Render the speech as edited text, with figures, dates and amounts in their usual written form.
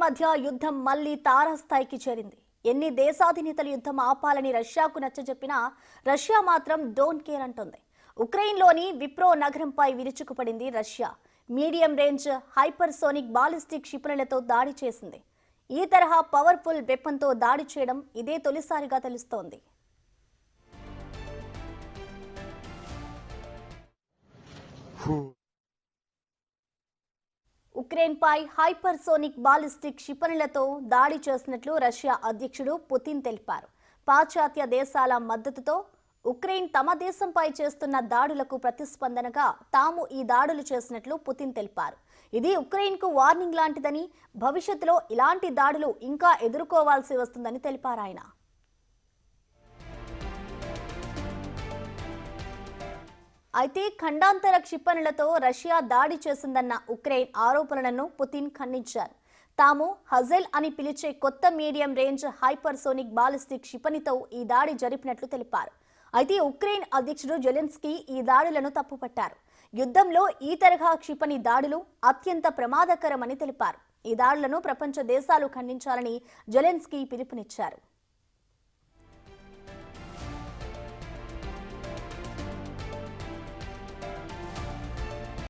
మధ్య యుద్ధం మళ్లీ తారాస్థాయికి చేరింది. ఎన్ని దేశాధినేతలు యుద్ధం ఆపాలని రష్యాకు నచ్చజెప్పినా రష్యా మాత్రం డోంట్ కేర్ అంటోంది. ఉక్రెయిన్లోని విప్రో నగరంపై విరుచుకుపడింది Russia. Medium range hypersonic ballistic క్షిపణులతో దాడి చేసింది. ఈ తరహా పవర్ఫుల్ వెపన్తో దాడి చేయడం ఇదే తొలిసారిగా తెలుస్తోంది. ఉక్రెయిన్పై హైపర్సోనిక్ బాలిస్టిక్ క్షిపణులతో దాడి చేసినట్లు రష్యా అధ్యక్షుడు పుతిన్ తెలిపారు. పాశ్చాత్య దేశాల మద్దతుతో ఉక్రెయిన్ తమ దేశంపై చేస్తున్న దాడులకు ప్రతిస్పందనగా తాము ఈ దాడులు చేసినట్లు పుతిన్ తెలిపారు. ఇది ఉక్రెయిన్కు వార్నింగ్ లాంటిదని, భవిష్యత్తులో ఇలాంటి దాడులు ఇంకా ఎదుర్కోవాల్సి వస్తుందని తెలిపారు ఆయన. అయితే ఖండాంతర క్షిపణులతో రష్యా దాడి చేసిందన్న ఉక్రెయిన్ ఆరోపణలను పుతిన్ ఖండించారు. తాము హజెల్ అని పిలిచే కొత్త మీడియం రేంజ్ హైపర్సోనిక్ బాలిస్టిక్ క్షిపణితో ఈ దాడి జరిపినట్లు తెలిపారు. అయితే ఉక్రెయిన్ అధ్యక్షుడు జెలెన్స్కీ ఈ దాడులను తప్పుపట్టారు. యుద్ధంలో ఈ తరహా క్షిపణి దాడులు అత్యంత ప్రమాదకరమని తెలిపారు. ఈ దాడులను ప్రపంచ దేశాలు ఖండించాలని జెలెన్స్కీ పిలుపునిచ్చారు.